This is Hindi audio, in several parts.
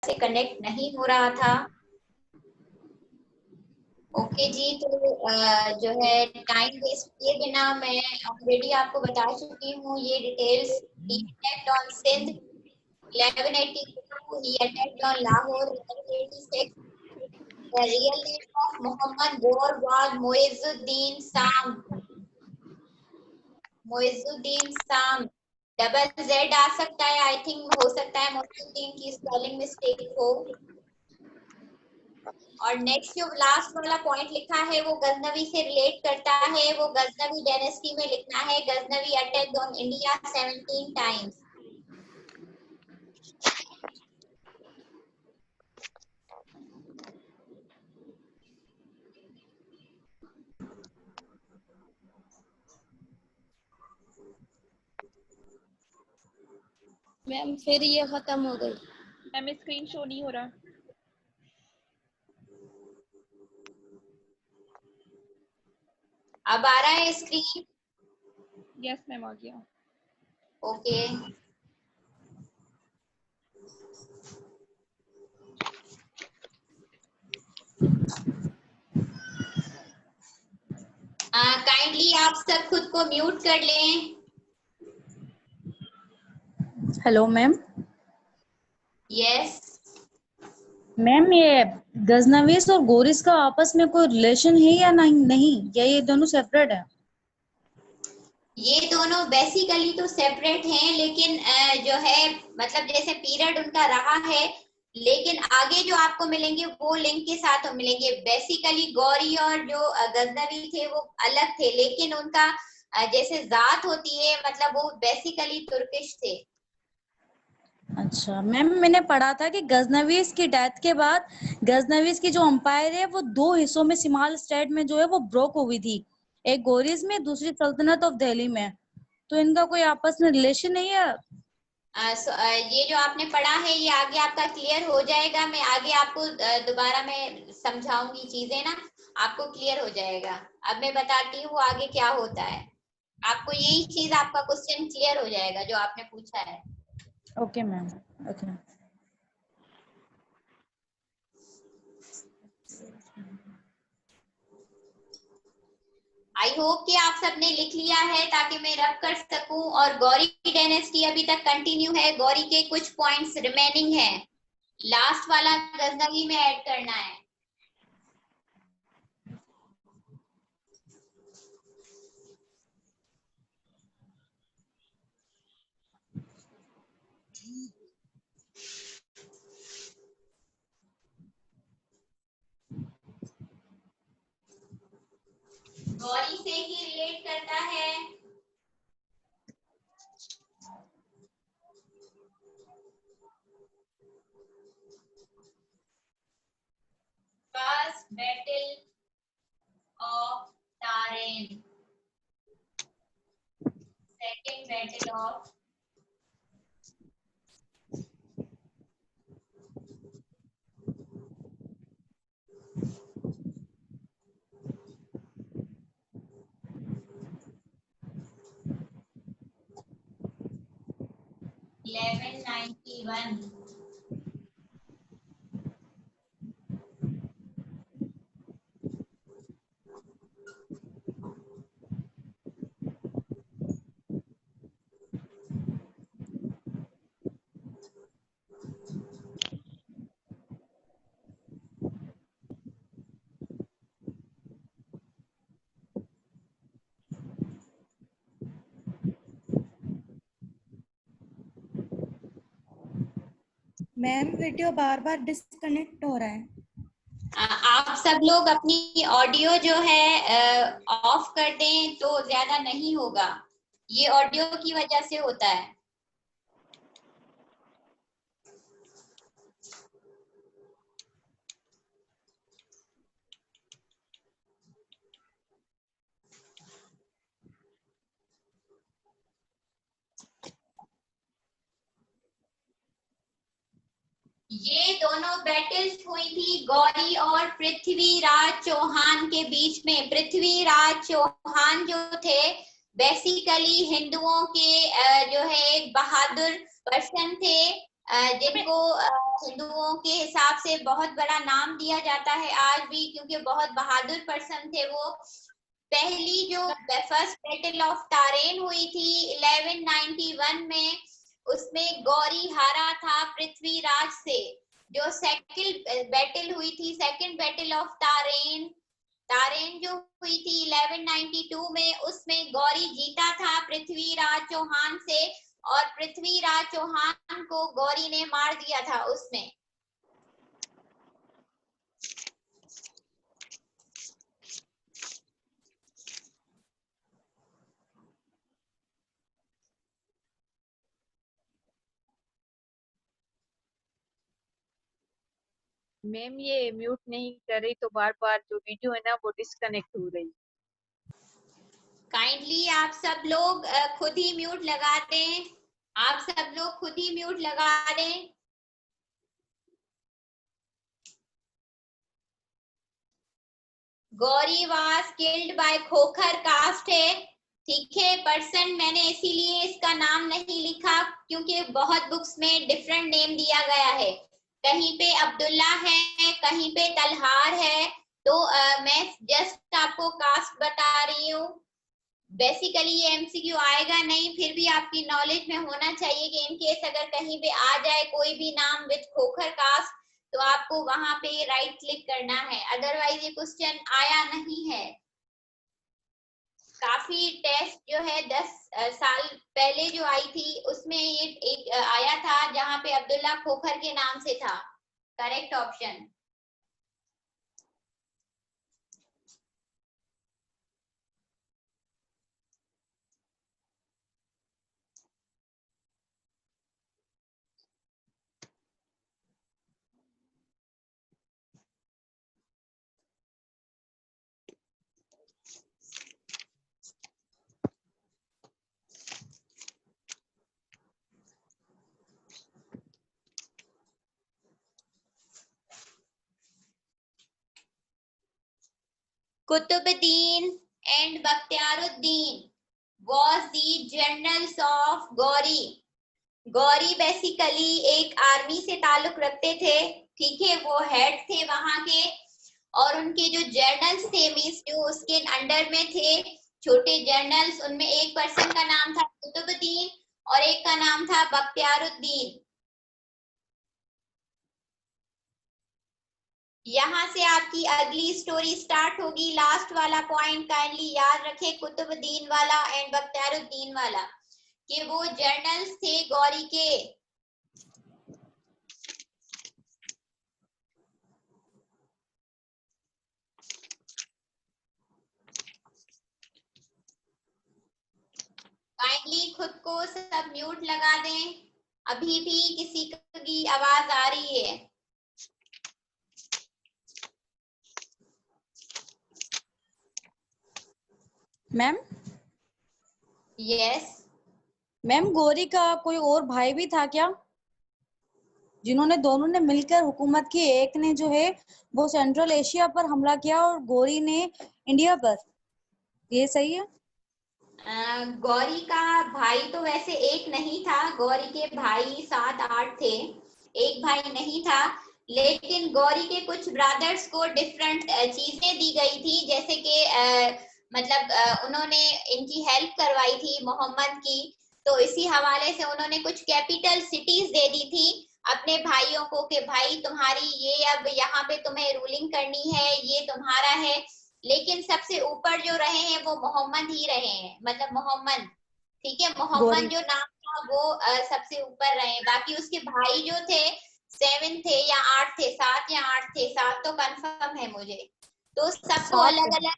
से कनेक्ट नहीं हो रहा था। ओके जी, तो जो है टाइम वेस्ट किए बिना मैं ऑलरेडी आपको बता चुकी हूँ ये details. He attacked on Sindh 1182, he attacked on Lahore 1186. The real name of Muhammad Ghaur was Moizuddin Sam। Double Z आ सकता है, आई थिंक हो सकता है मोइजुद्दीन की स्पेलिंग मिस्टेक हो। और नेक्स्ट जो लास्ट वाला पॉइंट लिखा है वो गजनवी से रिलेट करता है, वो गजनवी डायनेस्टी में लिखना है। Ghaznavi attacked on India 17 times. Ma'am फिर ये खत्म हो गई। मैम स्क्रीन शो नहीं हो रहा। अब आ रहा है स्क्रीन? यस मैम आ गया। ओके। काइंडली आप सब खुद को म्यूट कर लें। Hello ma'am. यस मैम ये गजनवीस और गोरिस का आपस में कोई रिलेशन है या नहीं या ये दोनों सेपरेट है? ये दोनों बेसिकली तो सेपरेट हैं, लेकिन जो है मतलब जैसे पीरियड उनका रहा है, लेकिन आगे जो आपको मिलेंगे वो लिंक के साथ मिलेंगे। बेसिकली गौरी और जो गजनवी थे वो अलग थे, लेकिन उनका जैसे जात होती है, मतलब वो बेसिकली तुर्किश थे। अच्छा मैम, मैंने पढ़ा था कि गजनवीस की डेथ के बाद गजनवीस की जो अंपायर है वो दो हिस्सों में शिमाल स्टेट में जो है वो ब्रोक हुई थी, एक गोरिस में, दूसरी सल्तनत ऑफ दिल्ली में। तो इनका कोई आपस में रिलेशन नहीं है? ये जो आपने पढ़ा है ये आगे आपका क्लियर हो जाएगा। मैं आगे आपको दोबारा मैं समझाऊंगी चीजें ना, आपको क्लियर हो जाएगा। अब मैं बताती हूँ आगे क्या होता है, आपको यही चीज आपका क्वेश्चन क्लियर हो जाएगा जो आपने पूछा है। Okay ma'am, okay. आई होप कि आप सबने लिख लिया है ताकि मैं रब कर सकूं। और गौरी की डायनेस्टी अभी तक कंटिन्यू है, गौरी के कुछ पॉइंट्स रिमेनिंग है, लास्ट वाला गजनवी में ऐड करना है। गौरी से ही रिलेट करता है। First battle of Tarain, second battle of (1191). Ma'am video बार बार डिस्कनेक्ट हो रहा है। आप सब लोग अपनी ऑडियो जो है ऑफ कर दें तो ज्यादा नहीं होगा, ये ऑडियो की वजह से होता है। ये दोनों बैटल्स हुई थी गौरी और पृथ्वीराज चौहान के बीच में। पृथ्वीराज चौहान जो थे बेसिकली हिंदुओं के जो है एक बहादुर पर्सन थे, जिनको हिंदुओं के हिसाब से बहुत बड़ा नाम दिया जाता है आज भी, क्योंकि बहुत बहादुर पर्सन थे वो। पहली जो फर्स्ट बैटल ऑफ तारेन हुई थी 1191 में, उसमें गौरी हारा था पृथ्वीराज से। जो सेकंड बैटल हुई थी, सेकंड बैटल ऑफ तारेन, तारेन जो हुई थी 1192 में, उसमें गौरी जीता था पृथ्वीराज चौहान से, और पृथ्वीराज चौहान को गौरी ने मार दिया था उसमें। मैम ये म्यूट नहीं कर रही तो बार बार जो वीडियो है ना वो डिस्कनेक्ट हो रही। काइंडली आप सब लोग खुद ही म्यूट लगा दें, आप सब लोग खुद ही म्यूट लगा दें। Ghori was killed by Khokhar caste है, ठीक है। पर्सन मैंने इसीलिए इसका नाम नहीं लिखा क्योंकि बहुत बुक्स में डिफरेंट नेम दिया गया है। कहीं पे अब्दुल्ला है, कहीं पे तलहार है, तो मैं जस्ट आपको कास्ट बता रही हूँ। बेसिकली ये एमसीक्यू आएगा नहीं, फिर भी आपकी नॉलेज में होना चाहिए कि इन केस अगर कहीं पे आ जाए कोई भी नाम विद खोखर कास्ट, तो आपको वहां पे राइट क्लिक करना है, अदरवाइज ये क्वेश्चन आया नहीं है। काफी टेस्ट जो है 10 साल पहले जो आई थी उसमें ये एक आया था जहां पे अब्दुल्ला खोखर के नाम से था correct option. Qutbuddin and Bakhtiyaruddin was the generals of Ghori. Ghori basically एक आर्मी से ताल्लुक रखते थे, ठीक है, वो हेड थे वहां के, और उनके जो जर्नल्स थे मींस जो उसके अंडर में थे छोटे जर्नल्स, उनमें एक पर्सन का नाम था कुतुबुद्दीन और एक का नाम था बख्तियारुद्दीन। यहाँ से आपकी अगली स्टोरी स्टार्ट होगी। लास्ट वाला पॉइंट काइंडली याद रखें, कुतुबुद्दीन वाला एंड बख्तियारुद्दीन वाला, कि वो जर्नल्स थे गौरी के। काइंडली खुद को सब म्यूट लगा दें, अभी भी किसी की आवाज आ रही है। मैम यस मैम, गौरी का कोई और भाई भी था क्या, जिन्होंने दोनों ने मिलकर हुकूमत की? एक ने जो है वो सेंट्रल एशिया पर हमला किया और गौरी ने इंडिया पर, ये सही है? गौरी का भाई तो वैसे एक नहीं था, गौरी के भाई 7-8 थे, एक भाई नहीं था। लेकिन गौरी के कुछ ब्रदर्स को डिफरेंट चीजें दी गई थी, जैसे कि मतलब उन्होंने इनकी हेल्प करवाई थी मोहम्मद की, तो इसी हवाले से उन्होंने कुछ कैपिटल सिटीज दे दी थी अपने भाइयों को कि भाई तुम्हारी ये अब यहाँ पे तुम्हें रूलिंग करनी है, ये तुम्हारा है। लेकिन सबसे ऊपर जो रहे हैं वो मोहम्मद ही रहे हैं, मतलब मोहम्मद, ठीक है, मोहम्मद जो नाम था वो सबसे ऊपर रहे। बाकी उसके भाई जो थे 7 थे या 8 थे, 7 या 8 थे, 7 तो कंफर्म है मुझे। तो सबको अलग अलग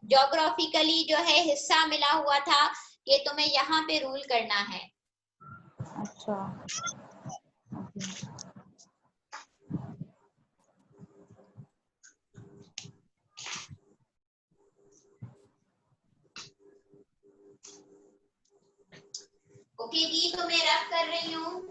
ज्योग्राफिकली जो है हिस्सा मिला हुआ था कि तुम्हें यहाँ पे रूल करना है। अच्छा, ओके जी, तो मैं रब कर रही हूँ।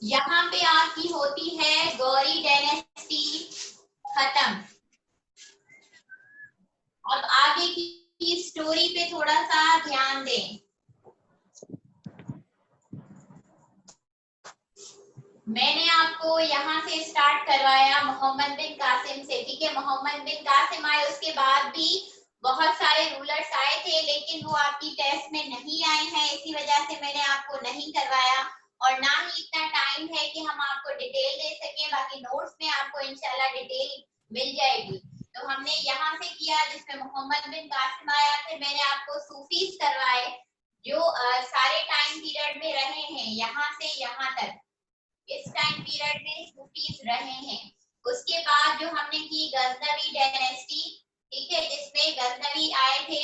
यहाँ पे आपकी होती है गौरी डायनेस्टी खत्म। अब आगे की स्टोरी पे थोड़ा सा ध्यान दें। मैंने आपको यहाँ से स्टार्ट करवाया मोहम्मद बिन कासिम से, ठीक है। मोहम्मद बिन कासिम आए, उसके बाद भी बहुत सारे रूलर्स आए थे, लेकिन वो आपकी टेस्ट में नहीं आए हैं, इसी वजह से मैंने आपको नहीं करवाया। और ना ही इतना टाइम है कि हम आपको डिटेल दे सकें, बाकी नोट्स में आपको इंशाल्लाह डिटेल मिल जाएगी। तो हमने यहाँ से किया जिसमें मोहम्मद बिन कासिम आया, फिर मैंने आपको सूफीज करवाए जो सारे टाइम पीरियड में रहे हैं, यहाँ से यहाँ तक इस टाइम पीरियड में सूफीज रहे हैं। उसके बाद जो हमने की गजनवी डायनेस्टी, ठीक है, जिसमें गजनवी आए थे।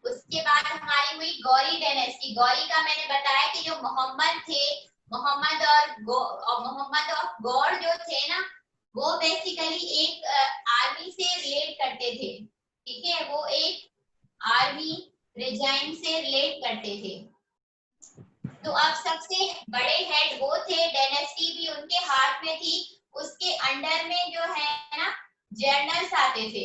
उसके बाद हमारी हुई गौरी डायनेस्टी। गौरी का मैंने बताया कि जो मोहम्मद थे, मोहम्मद और गौर जो थे ना, वो बेसिकली एक आर्मी से रिलेट करते थे, ठीक है, वो एक आर्मी रिजाइम से रिलेट करते थे। तो अब सबसे बड़े हेड वो थे, डायनेस्टी भी उनके हाथ में थी। उसके अंडर में जो है ना जर्नल्स आते थे,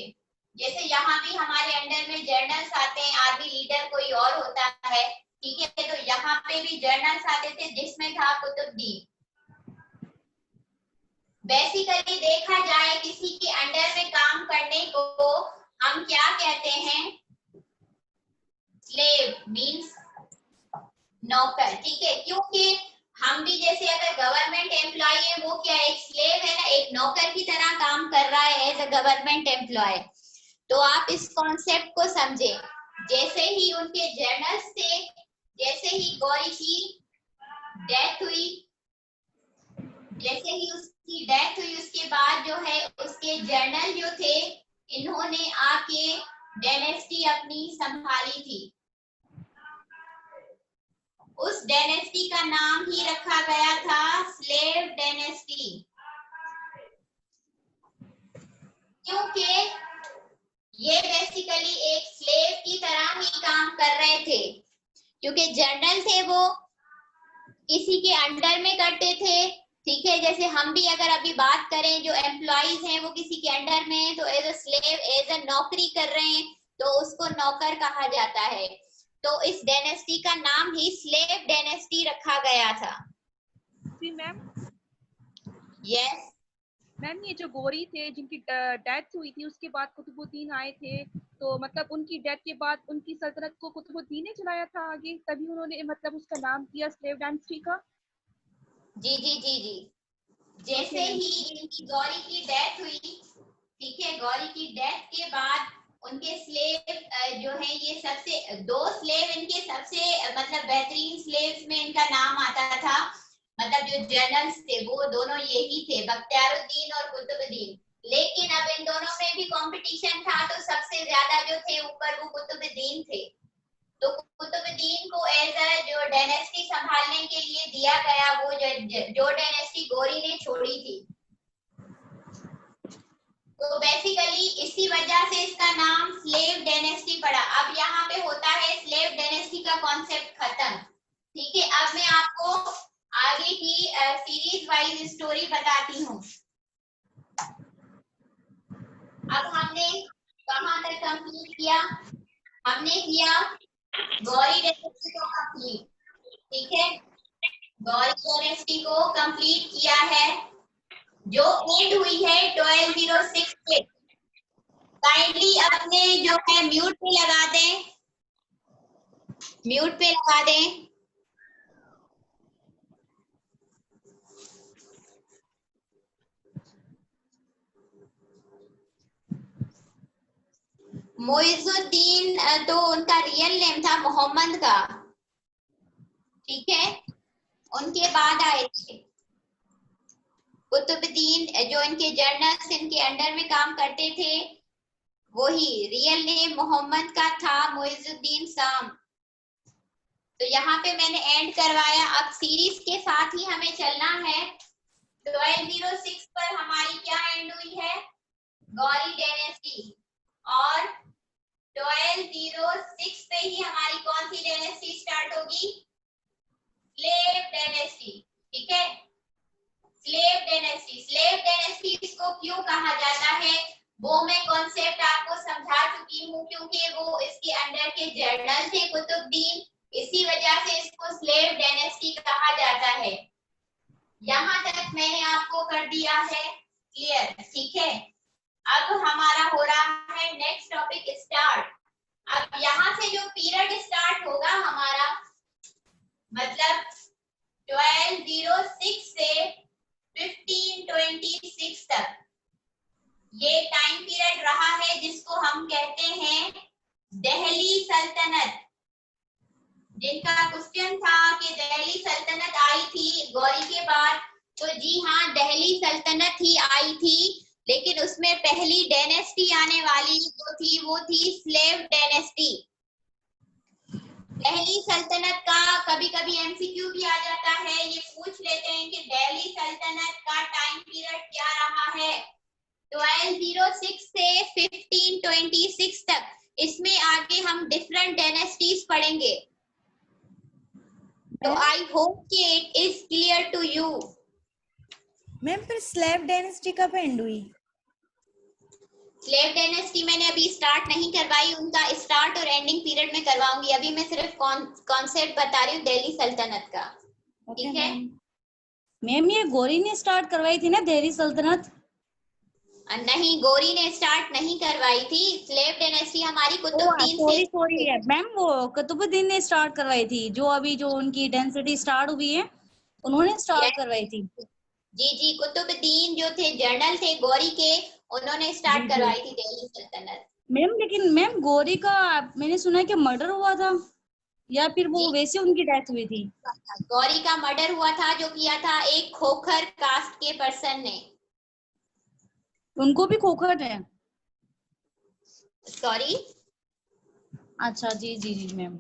जैसे यहाँ भी हमारे अंडर में जर्नल्स आते हैं, आर्मी लीडर कोई और होता है, ठीक है। तो यहाँ पे भी जर्नल्स आते थे जिसमें था कुतुबुद्दीन। बेसिकली देखा जाए किसी के अंडर में काम करने को हम क्या कहते हैं, स्लेव मींस नौकर, ठीक है। क्योंकि हम भी जैसे अगर गवर्नमेंट एम्प्लॉय है, वो क्या एक स्लेव है ना, एक नौकर की तरह काम कर रहा है एज अ गवर्नमेंट एम्प्लॉय। तो आप इस कॉन्सेप्ट को समझे। जैसे ही उनके जर्नल्स थे, जैसे ही गौरी की डेथ हुई, जैसे ही उसकी डेथ हुई, उसके बाद जो है उसके जर्नल जो थे, इन्होंने आके डायनेस्टी अपनी संभाली थी। उस डायनेस्टी का नाम ही रखा गया था स्लेव डायनेस्टी, क्योंकि ये बेसिकली एक स्लेव की तरह ही काम कर रहे थे। क्योंकि जर्नल थे वो किसी के अंडर में करते थे, ठीक है। जैसे हम भी अगर अभी बात करें, जो एम्प्लॉइज हैं वो किसी के अंडर में हैं, तो as a slave, as a नौकरी कर रहे हैं, तो उसको नौकर कहा जाता है। तो इस डायनेस्टी का नाम ही स्लेव डायनेस्टी रखा गया था। जी मैम। यस मैम, ये जो गौरी थे जिनकी डेथ हुई थी, उसके बाद कुतुबुद्दीन आए थे, तो मतलब उनकी डेथ के बाद उनकी सल्तनत को कुतुबुद्दीन ने चलाया था आगे, तभी उन्होंने मतलब उसका नाम किया स्लेव डायनेस्टी का। जी जी जी जी। जैसे ही इनकी गौरी की डेथ हुई, ठीक है, गौरी की डेथ के बाद उनके स्लेव जो है, ये सबसे दो स्लेव इनके सबसे मतलब बेहतरीन स्लेव्स में इनका नाम आता था। मतलब जो जनरल्स थे वो दोनों यही थे, बख्तियारुद्दीन और कुतुबुद्दीन। लेकिन अब इन दोनों में भी कंपटीशन था, तो सबसे ज्यादा जो थे ऊपर वो कुतुबुद्दीन थे। तो कुतुबुद्दीन को एज अ जो डायनेस्टी संभालने के लिए दिया गया, वो जो डायनेस्टी गौरी ने छोड़ी थी। तो बेसिकली इसी वजह से इसका नाम स्लेव डायनेस्टी पड़ा। अब यहाँ पे होता है स्लेव डायनेस्टी का कॉन्सेप्ट खत्म, ठीक है। अब मैं आपको आगे की सीरीज वाइज स्टोरी बताती हूँ। अब हमने कहाँ तक कंप्लीट किया? हमने किया गौरी डायनेस्टी को कंप्लीट, ठीक है। गौरी डायनेस्टी को कंप्लीट किया है, जो एंड हुई है 1206 पे। काइंडली अपने जो है म्यूट पे लगा दें, म्यूट पे लगा दें। मोइजुद्दीन तो उनका रियल नेम था मोहम्मद का, ठीक है। उनके बाद आए थे कुतुबुद्दीन, जो इनके जर्नल्स इनके अंडर में काम करते थे, वही रियल नेम मोहम्मद का था, मोइजुद्दीन शाम। तो यहाँ पे मैंने एंड करवाया। अब सीरीज के साथ ही हमें चलना है। 1206 पर हमारी क्या एंड हुई है? गौरी डायनेस्टी। और 1206 पे ही हमारी कौन सी डायनेस्टी स्टार्ट होगी? स्लेव डायनेस्टी, ठीक है। स्लेव डायनेस्टी, स्लेव डायनेस्टी इसको क्यों कहा जाता है वो मैं कॉन्सेप्ट आपको समझा चुकी हूँ, क्योंकि वो इसके अंडर के जर्नल थे कुतुबुद्दीन, इसी वजह से इसको स्लेव डायनेस्टी कहा जाता है। यहाँ तक मैंने आपको कर दिया है क्लियर, ठीक है। अब हमारा हो रहा है नेक्स्ट टॉपिक स्टार्ट। अब यहाँ से जो पीरियड स्टार्ट होगा हमारा, मतलब 1206 से 1526 तक ये टाइम पीरियड रहा है, जिसको हम कहते हैं दिल्ली सल्तनत। जिनका क्वेश्चन था कि दिल्ली सल्तनत आई थी गौरी के बाद, तो जी हाँ दिल्ली सल्तनत ही आई थी, लेकिन उसमें पहली डायनेस्टी आने वाली जो थी वो थी स्लेव डायनेस्टी। दिल्ली सल्तनत का कभी कभी एमसीक्यू भी आ जाता है, ये पूछ लेते हैं कि दिल्ली सल्तनत का टाइम पीरियड क्या रहा है 1206 से 1526 तक। इसमें आगे हम डिफरेंट डायनेस्टीज पढ़ेंगे, तो आई होप कि it is clear to you. Ma'am फिर स्लेव डायनेस्टी कब एंड हुई? स्लेव डायनेस्टी मैंने अभी स्टार्ट नहीं करवाई, उनका स्टार्ट और एंडिंग पीरियड में करवाऊंगी। अभी मैं सिर्फ कॉन्सेप्ट बता रही हूँ दिल्ली सल्तनत का, ठीक है। मैम ये गौरी ने स्टार्ट करवाई थी ना दिल्ली सल्तनत? नहीं, गौरी ने स्टार्ट नहीं करवाई थी। स्लेव डायनेस्टी हमारी कुतुबुद्दीन से, सॉरी है मैम, वो कुतुबुद्दीन ने स्टार्ट करवाई थी। जो अभी जो उनकी डेंसिटी स्टार्ट हुई है उन्होंने स्टार्ट करवाई थी। जी जी, कुतुबुद्दीन जो थे जनरल थे गौरी के, उन्होंने स्टार्ट करवाई थी दिल्ली सल्तनत। मैम लेकिन मैम गौरी का मैंने सुना है कि मर्डर हुआ था, या फिर वो वैसे उनकी डेथ हुई थी? गौरी का मर्डर हुआ था, जो किया था एक खोखर कास्ट के पर्सन ने। उनको भी खोखर है? सॉरी, अच्छा जी जी जी मैम।